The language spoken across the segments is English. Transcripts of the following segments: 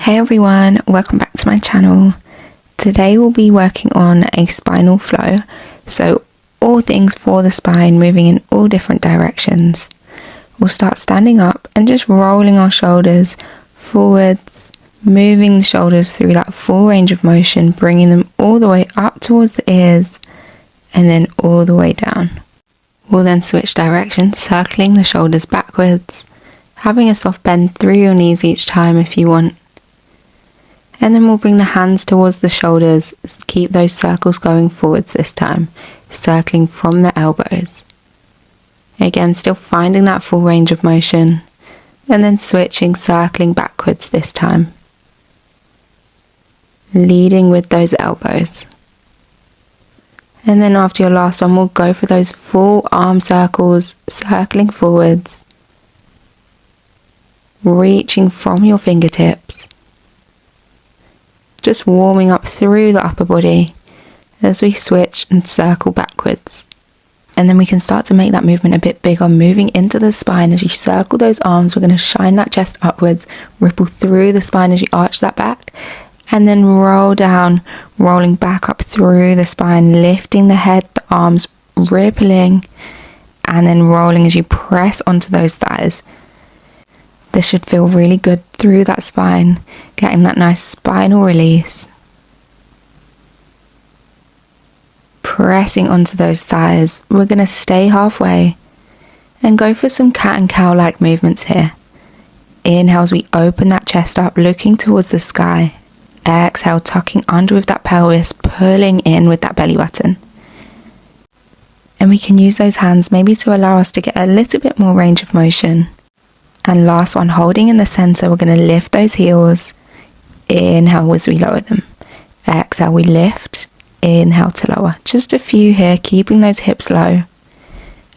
Hey everyone, welcome back to my channel. Today we'll be working on a spinal flow, so all things for the spine, moving in all different directions. We'll start standing up and just rolling our shoulders forwards, moving the shoulders through that full range of motion, bringing them all the way up towards the ears and then all the way down. We'll then switch directions, circling the shoulders backwards, having a soft bend through your knees each time if you want. And then we'll bring the hands towards the shoulders, keep those circles going forwards this time, circling from the elbows. Again, still finding that full range of motion, and then switching, circling backwards this time. Leading with those elbows. And then after your last one, we'll go for those full arm circles, circling forwards, reaching from your fingertips. Just warming up through the upper body as we switch and circle backwards. And then we can start to make that movement a bit bigger, moving into the spine. As you circle those arms, we're going to shine that chest upwards, ripple through the spine as you arch that back, and then roll down, rolling back up through the spine, lifting the head, the arms rippling, and then rolling as you press onto those thighs. This should feel really good through that spine, getting that nice spinal release. Pressing onto those thighs, we're going to stay halfway and go for some cat and cow-like movements here. Inhale as we open that chest up, looking towards the sky. Exhale, tucking under with that pelvis, pulling in with that belly button. And we can use those hands maybe to allow us to get a little bit more range of motion. And last one, holding in the center, we're going to lift those heels. Inhale as we lower them. Exhale, we lift. Inhale to lower. Just a few here, keeping those hips low.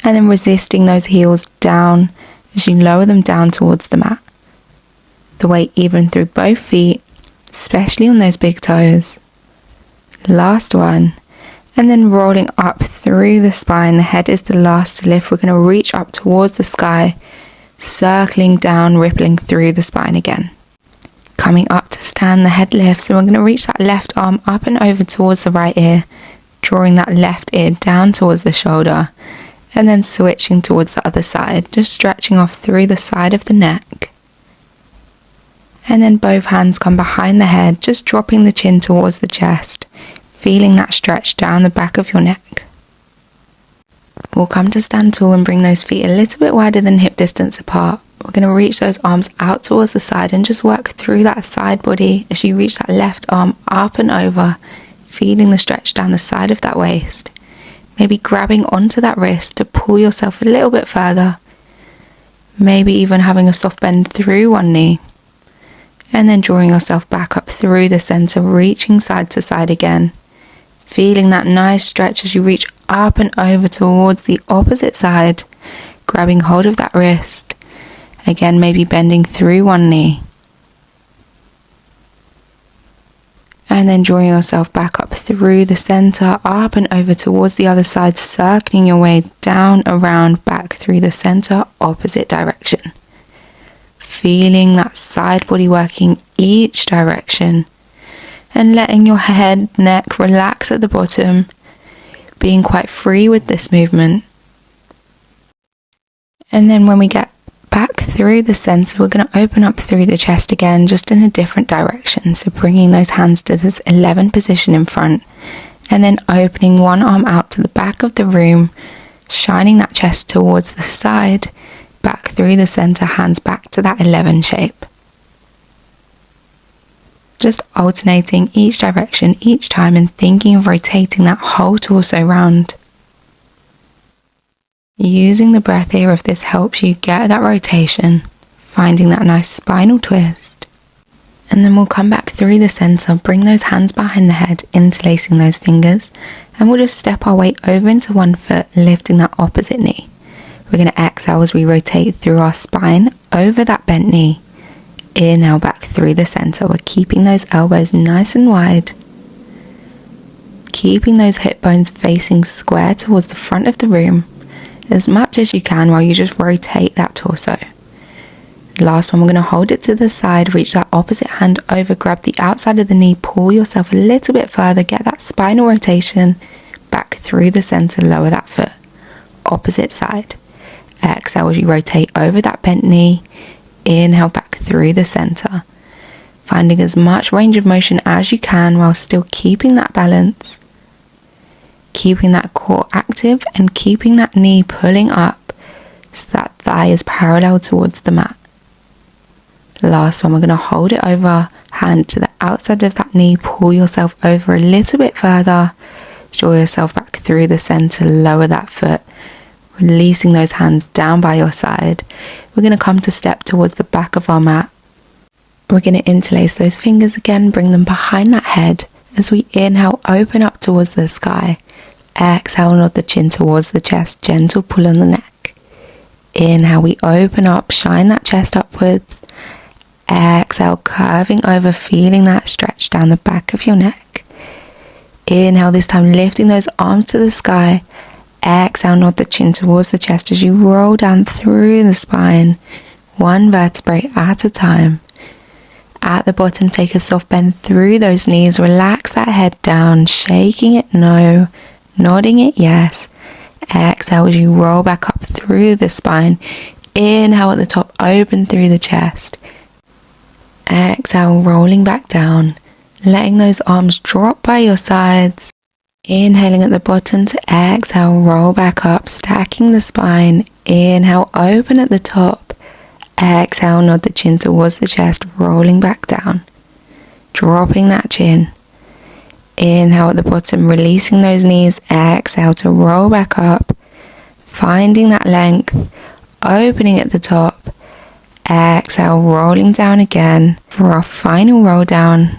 And then resisting those heels down as you lower them down towards the mat. The weight even through both feet, especially on those big toes. Last one. And then rolling up through the spine. The head is the last to lift. We're going to reach up towards the sky, circling down, rippling through the spine again. Coming up to stand, the head lifts, so we're going to reach that left arm up and over towards the right ear, drawing that left ear down towards the shoulder, and then switching towards the other side, just stretching off through the side of the neck. And then both hands come behind the head, just dropping the chin towards the chest, feeling that stretch down the back of your neck. We'll come to stand tall and bring those feet a little bit wider than hip distance apart. We're going to reach those arms out towards the side and just work through that side body as you reach that left arm up and over, feeling the stretch down the side of that waist. Maybe grabbing onto that wrist to pull yourself a little bit further. Maybe even having a soft bend through one knee. And then drawing yourself back up through the center, reaching side to side again. Feeling that nice stretch as you reach up and over towards the opposite side, grabbing hold of that wrist. Again, maybe bending through one knee. And then drawing yourself back up through the center, up and over towards the other side, circling your way down, around, back through the center, opposite direction. Feeling that side body working each direction. And letting your head, neck relax at the bottom, being quite free with this movement. And then when we get back through the center, we're going to open up through the chest again, just in a different direction. So bringing those hands to this 11 position in front, and then opening one arm out to the back of the room, shining that chest towards the side, back through the center, hands back to that 11 shape. Just alternating each direction each time and thinking of rotating that whole torso round. Using the breath here, if this helps you get that rotation, finding that nice spinal twist. And then we'll come back through the center, bring those hands behind the head, interlacing those fingers, and we'll just step our weight over into one foot, lifting that opposite knee. We're going to exhale as we rotate through our spine, over that bent knee. Inhale back through the center. We're keeping those elbows nice and wide. Keeping those hip bones facing square towards the front of the room as much as you can while you just rotate that torso. Last one, we're going to hold it to the side, reach that opposite hand over, grab the outside of the knee, pull yourself a little bit further, get that spinal rotation, back through the center, lower that foot. Opposite side. Exhale as you rotate over that bent knee. Inhale back through the center. Finding as much range of motion as you can while still keeping that balance. Keeping that core active and keeping that knee pulling up so that thigh is parallel towards the mat. Last one, we're going to hold it over, hand to the outside of that knee, pull yourself over a little bit further, draw yourself back through the center, lower that foot, releasing those hands down by your side. We're going to come to step towards the back of our mat. We're going to interlace those fingers again, bring them behind that head. As we inhale, open up towards the sky. Exhale, nod the chin towards the chest, gentle pull on the neck. Inhale, we open up, shine that chest upwards. Exhale, curving over, feeling that stretch down the back of your neck. Inhale, this time lifting those arms to the sky. Exhale, nod the chin towards the chest as you roll down through the spine, one vertebrae at a time. At the bottom, take a soft bend through those knees, relax that head down, shaking it no, nodding it yes. Exhale as you roll back up through the spine. Inhale at the top, open through the chest. Exhale, rolling back down, letting those arms drop by your sides. Inhaling at the bottom to exhale, roll back up, stacking the spine. Inhale, open at the top. Exhale, nod the chin towards the chest, rolling back down. Dropping that chin. Inhale at the bottom, releasing those knees. Exhale to roll back up. Finding that length. Opening at the top. Exhale, rolling down again for our final roll down.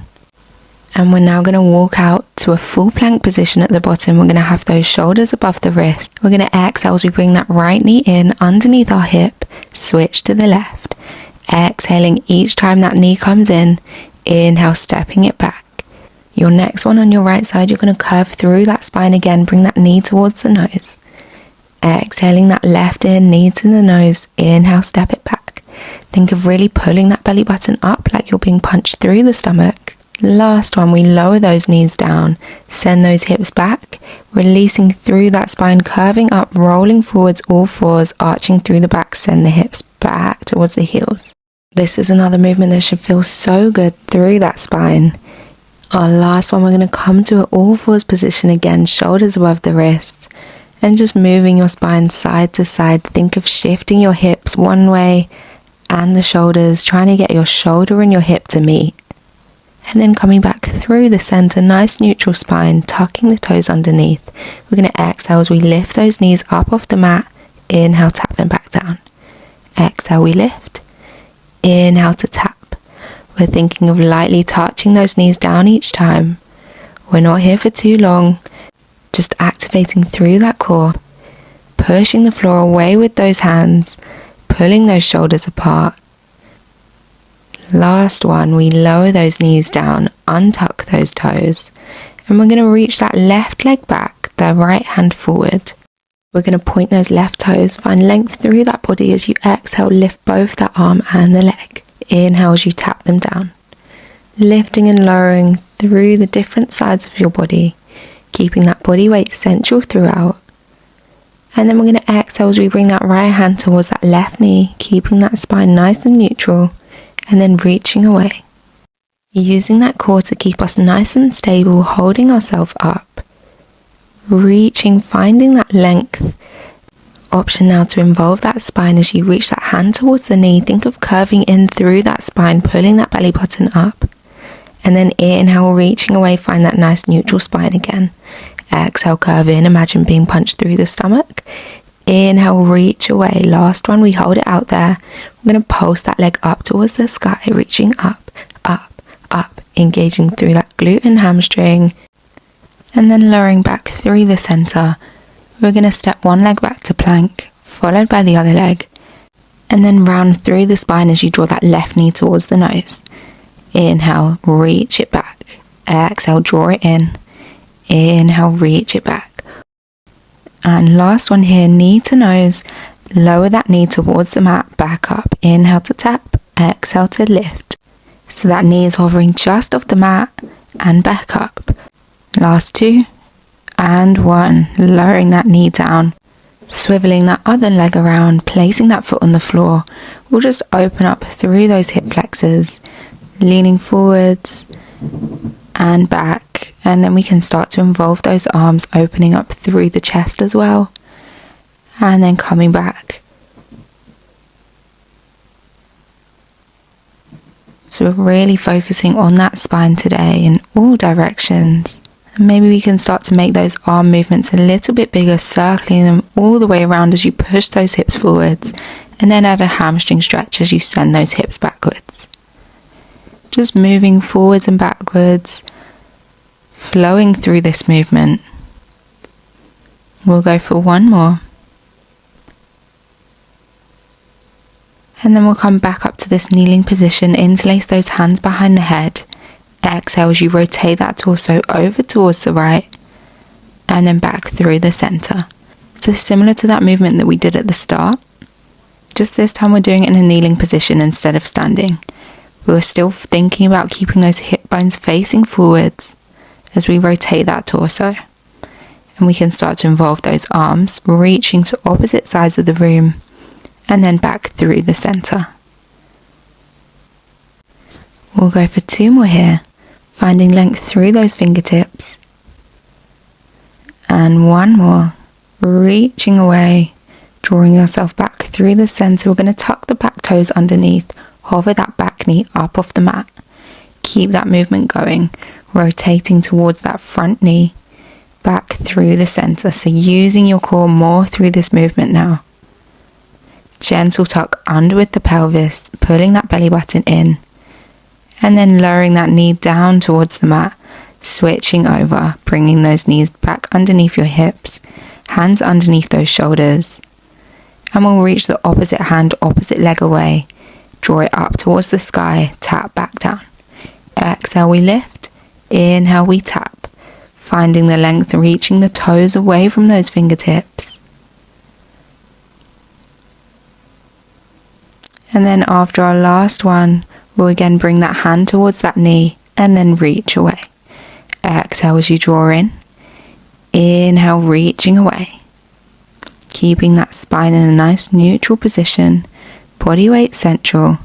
And we're now going to walk out to a full plank position at the bottom. We're going to have those shoulders above the wrist. We're going to exhale as we bring that right knee in underneath our hip. Switch to the left. Exhaling each time that knee comes in. Inhale, stepping it back. Your next one on your right side, you're going to curve through that spine again. Bring that knee towards the nose. Exhaling that left in, knee to the nose. Inhale, step it back. Think of really pulling that belly button up like you're being punched through the stomach. Last one, we lower those knees down, send those hips back, releasing through that spine, curving up, rolling forwards, all fours, arching through the back, send the hips back towards the heels. This is another movement that should feel so good through that spine. Our last one, we're going to come to an all fours position again, shoulders above the wrists, and just moving your spine side to side. Think of shifting your hips one way and the shoulders, trying to get your shoulder and your hip to meet. And then coming back through the center, nice neutral spine, tucking the toes underneath. We're going to exhale as we lift those knees up off the mat. Inhale, tap them back down. Exhale, we lift. Inhale to tap. We're thinking of lightly touching those knees down each time. We're not here for too long. Just activating through that core. Pushing the floor away with those hands. Pulling those shoulders apart. Last one, we lower those knees down, untuck those toes, and we're going to reach that left leg back, the right hand forward. We're going to point those left toes, find length through that body as you exhale, lift both that arm and the leg. Inhale as you tap them down, lifting and lowering through the different sides of your body, keeping that body weight central throughout. And then we're going to exhale as we bring that right hand towards that left knee, keeping that spine nice and neutral. And then reaching away. Using that core to keep us nice and stable, holding ourselves up. Reaching, finding that length. Option now to involve that spine as you reach that hand towards the knee. Think of curving in through that spine, pulling that belly button up. And then inhale, reaching away, find that nice neutral spine again. Exhale, curve in, imagine being punched through the stomach. Inhale, reach away. Last one, we hold it out there. We're going to pulse that leg up towards the sky, reaching up, up, up, engaging through that glute and hamstring. And then lowering back through the center. We're going to step one leg back to plank, followed by the other leg. And then round through the spine as you draw that left knee towards the nose. Inhale, reach it back. Exhale, draw it in. Inhale, reach it back. And last one here, knee to nose, Lower that knee towards the mat, back up. Inhale to tap, exhale to lift. So that knee is hovering just off the mat and back up. Last 2 and 1. Lowering that knee down, swiveling that other leg around, placing that foot on the floor. We'll just open up through those hip flexors, leaning forwards and back, and then we can start to involve those arms opening up through the chest as well, and then coming back. So we're really focusing on that spine today in all directions. And maybe we can start to make those arm movements a little bit bigger, circling them all the way around as you push those hips forwards, and then add a hamstring stretch as you send those hips backwards. Just moving forwards and backwards, flowing through this movement. We'll go for 1 more. And then we'll come back up to this kneeling position, interlace those hands behind the head. Exhale as you rotate that torso over towards the right, and then back through the center. So similar to that movement that we did at the start, just this time we're doing it in a kneeling position instead of standing. We're still thinking about keeping those hip bones facing forwards as we rotate that torso. And we can start to involve those arms reaching to opposite sides of the room, and then back through the center. We'll go for 2 more here, finding length through those fingertips. And 1 more, reaching away, drawing yourself back through the center. We're going to tuck the back toes underneath, hover that back knee up off the mat. Keep that movement going, rotating towards that front knee, back through the center. So using your core more through this movement now. Gentle tuck under with the pelvis, pulling that belly button in, and then lowering that knee down towards the mat, switching over, bringing those knees back underneath your hips, hands underneath those shoulders, and we'll reach the opposite hand, opposite leg away, draw it up towards the sky, tap back down. Exhale, we lift. Inhale, we tap, finding the length, reaching the toes away from those fingertips. And then after our last one, we'll again bring that hand towards that knee and then reach away. Exhale as you draw in. Inhale, reaching away. Keeping that spine in a nice neutral position, body weight central.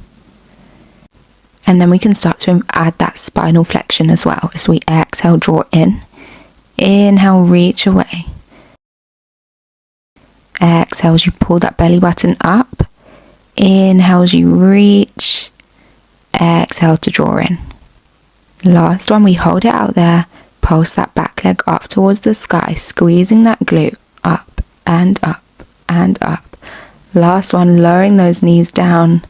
And then we can start to add that spinal flexion as well as we exhale, draw in. Inhale, reach away. Exhale as you pull that belly button up. Inhale as you reach. Exhale to draw in. Last one, we hold it out there. Pulse that back leg up towards the sky, squeezing that glute up and up and up. Last one, lowering those knees down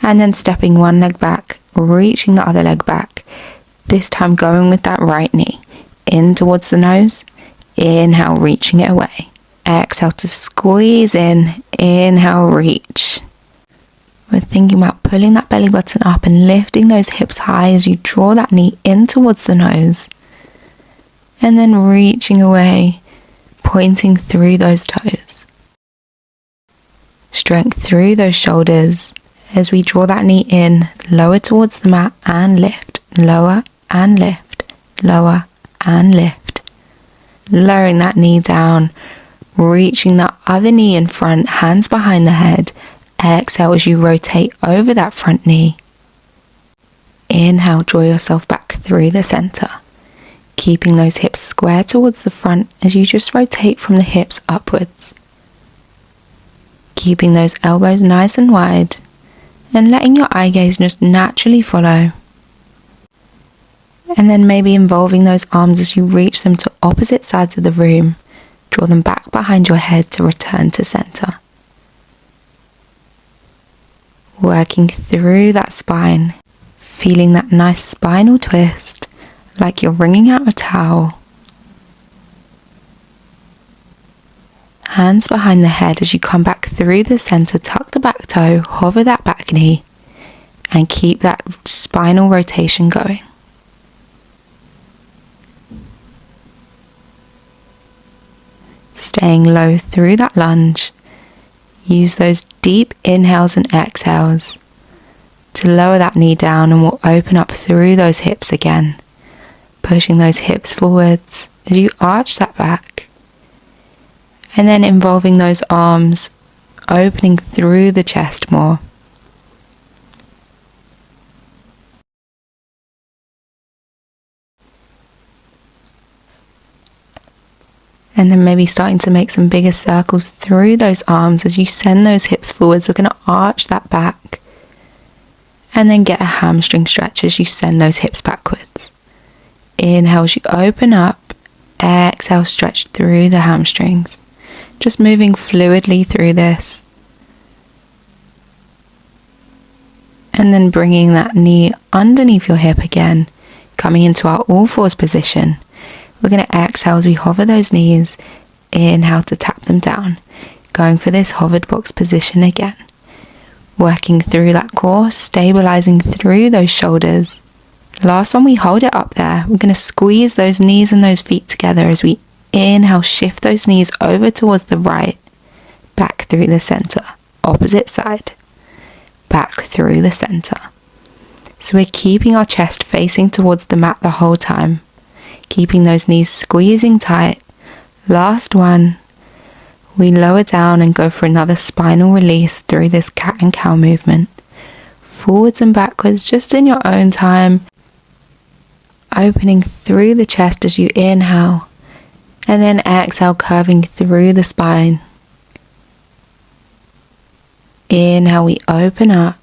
and then stepping one leg back, reaching the other leg back. This time going with that right knee in towards the nose. Inhale, reaching it away. Exhale to squeeze in. Inhale, reach. We're thinking about pulling that belly button up and lifting those hips high as you draw that knee in towards the nose. And then reaching away, pointing through those toes. Strength through those shoulders as we draw that knee in, lower towards the mat and lift. Lower and lift. Lower and lift. Lowering that knee down, reaching that other knee in front, hands behind the head. Exhale as you rotate over that front knee. Inhale, draw yourself back through the center. Keeping those hips square towards the front as you just rotate from the hips upwards. Keeping those elbows nice and wide and letting your eye gaze just naturally follow. And then maybe involving those arms as you reach them to opposite sides of the room. Draw them back behind your head to return to center. Working through that spine, feeling that nice spinal twist, like you're wringing out a towel. Hands behind the head as you come back through the center, tuck the back toe, hover that back knee, and keep that spinal rotation going. Staying low through that lunge, Use those deep inhales and exhales to lower that knee down, and we'll open up through those hips again, pushing those hips forwards as you arch that back, and then involving those arms opening through the chest more. And then maybe starting to make some bigger circles through those arms as you send those hips forwards. We're going to arch that back. And then get a hamstring stretch as you send those hips backwards. Inhale as you open up. Exhale, stretch through the hamstrings. Just moving fluidly through this. And then bringing that knee underneath your hip again. Coming into our all fours position. We're going to exhale as we hover those knees. Inhale to tap them down. Going for this hovered box position again. Working through that core, stabilizing through those shoulders. Last one, we hold it up there. We're going to squeeze those knees and those feet together as we inhale, shift those knees over towards the right. Back through the center. Opposite side. Back through the center. So we're keeping our chest facing towards the mat the whole time. Keeping those knees squeezing tight. Last one. We lower down and go for another spinal release through this cat and cow movement. Forwards and backwards, just in your own time. Opening through the chest as you inhale. And then exhale, curving through the spine. Inhale, we open up.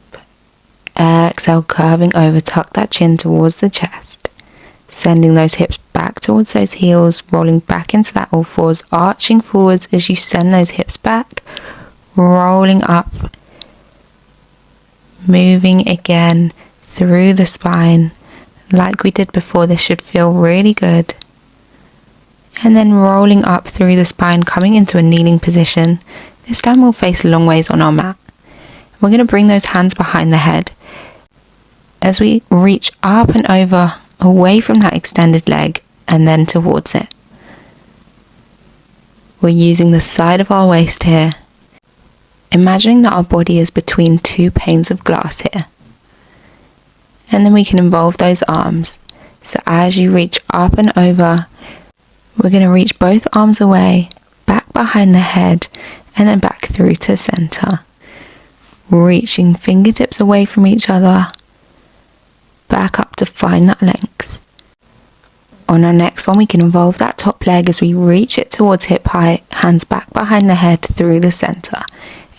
Exhale, curving over, tuck that chin towards the chest. Sending those hips back towards those heels, rolling back into that all fours, arching forwards as you send those hips back, rolling up, moving again through the spine. Like we did before, this should feel really good. And then rolling up through the spine, coming into a kneeling position. This time we'll face long ways on our mat. We're going to bring those hands behind the head as we reach up and over, away from that extended leg and then towards it. We're using the side of our waist here, imagining that our body is between two panes of glass here. And then we can involve those arms. So as you reach up and over, we're going to reach both arms away, back behind the head, and then back through to center. Reaching fingertips away from each other, back up to find that length. On our next one, we can involve that top leg as we reach it towards hip height, hands back behind the head through the center.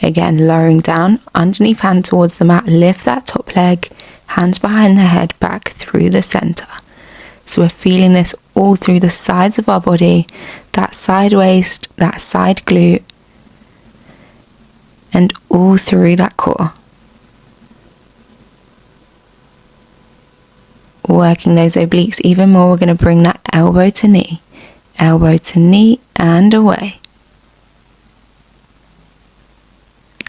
Again, lowering down, underneath hand towards the mat, lift that top leg, hands behind the head, back through the center. So we're feeling this all through the sides of our body, that side waist, that side glute, and all through that core. Working those obliques even more, we're going to bring that elbow to knee, and away.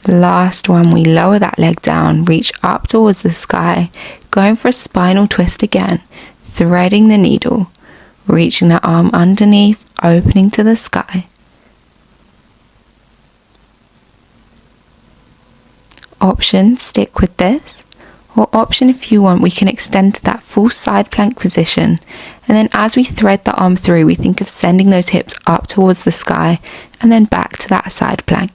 Last one, we lower that leg down, reach up towards the sky, going for a spinal twist again, threading the needle, reaching that arm underneath, opening to the sky. Option, stick with this. Or option, if you want, we can extend to that full side plank position. And then as we thread the arm through, we think of sending those hips up towards the sky and then back to that side plank.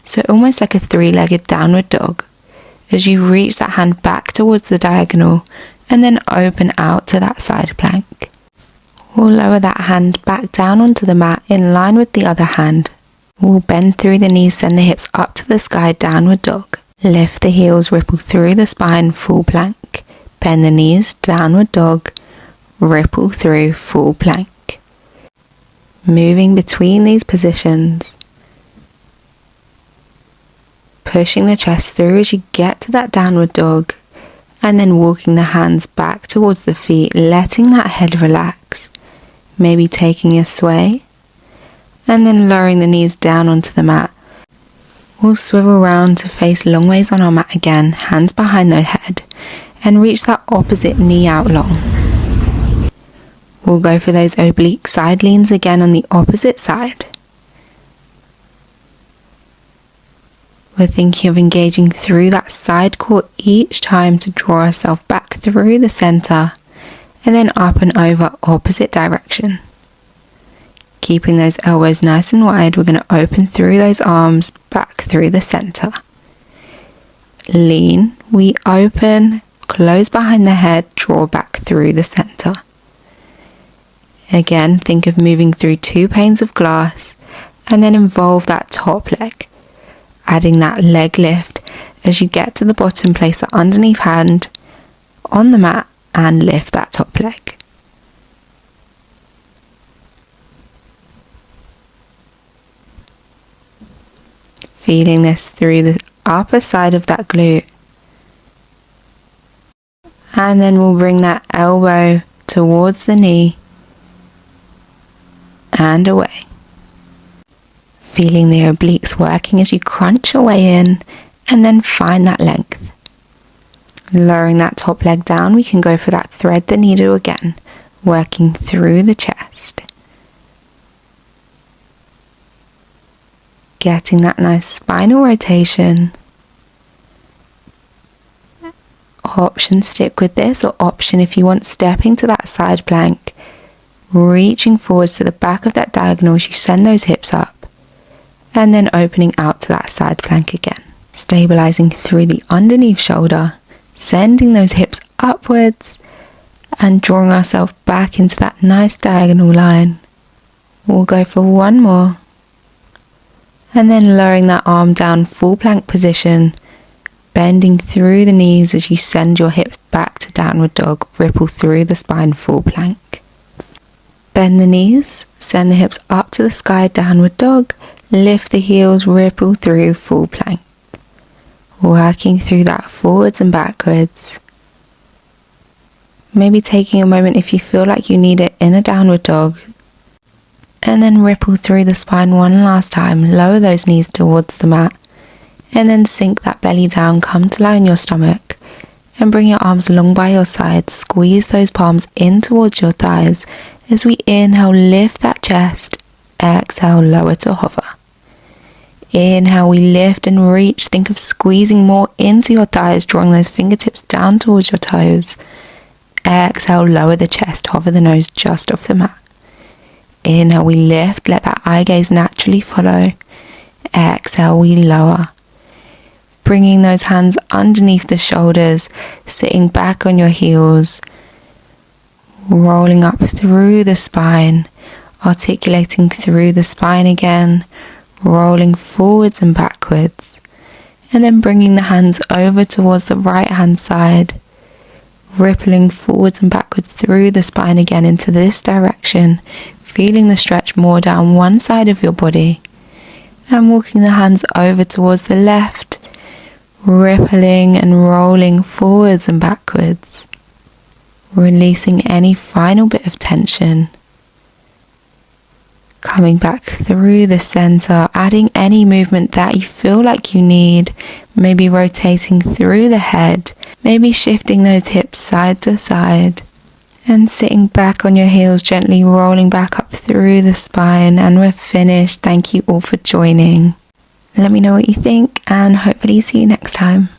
So almost like a three-legged downward dog. As you reach that hand back towards the diagonal and then open out to that side plank. We'll lower that hand back down onto the mat in line with the other hand. We'll bend through the knees, send the hips up to the sky, downward dog. Lift the heels, ripple through the spine, full plank. Bend the knees, downward dog. Ripple through, full plank. Moving between these positions. Pushing the chest through as you get to that downward dog. And then walking the hands back towards the feet, letting that head relax. Maybe taking a sway. And then lowering the knees down onto the mat. We'll swivel around to face long ways on our mat again, hands behind the head, and reach that opposite knee out long. We'll go for those oblique side leans again on the opposite side. We're thinking of engaging through that side core each time to draw ourselves back through the center and then up and over opposite direction. Keeping those elbows nice and wide, we're going to open through those arms back through the center. Lean, we open, close behind the head, draw back through the center. Again, think of moving through 2 panes of glass and then involve that top leg. Adding that leg lift as you get to the bottom, place the underneath hand on the mat and lift that top leg. Feeling this through the upper side of that glute. And then we'll bring that elbow towards the knee and away. Feeling the obliques working as you crunch your way in and then find that length. Lowering that top leg down, we can go for that thread the needle again, working through the chest. Getting that nice spinal rotation. Option stick with this, or option if you want stepping to that side plank, reaching forwards to the back of that diagonal as you send those hips up. And then opening out to that side plank again. Stabilizing through the underneath shoulder, sending those hips upwards and drawing ourselves back into that nice diagonal line. We'll go for one more. And then lowering that arm down, full plank position, bending through the knees as you send your hips back to downward dog, ripple through the spine, full plank. Bend the knees, send the hips up to the sky, downward dog, lift the heels, ripple through, full plank. Working through that forwards and backwards. Maybe taking a moment if you feel like you need it in a downward dog. And then ripple through the spine one last time, lower those knees towards the mat. And then sink that belly down, come to lie on your stomach. And bring your arms along by your sides, squeeze those palms in towards your thighs. As we inhale, lift that chest. Exhale, lower to hover. Inhale, we lift and reach. Think of squeezing more into your thighs, drawing those fingertips down towards your toes. Exhale, lower the chest, hover the nose just off the mat. Inhale, we lift, let that eye gaze naturally follow. Exhale, we lower. Bringing those hands underneath the shoulders, sitting back on your heels. Rolling up through the spine, articulating through the spine again, rolling forwards and backwards, and then bringing the hands over towards the right hand side, rippling forwards and backwards through the spine again into this direction, feeling the stretch more down one side of your body, and walking the hands over towards the left, rippling and rolling forwards and backwards. Releasing any final bit of tension. Coming back through the center, adding any movement that you feel like you need. Maybe rotating through the head, maybe shifting those hips side to side. And sitting back on your heels, gently rolling back up through the spine. And we're finished. Thank you all for joining. Let me know what you think and hopefully see you next time.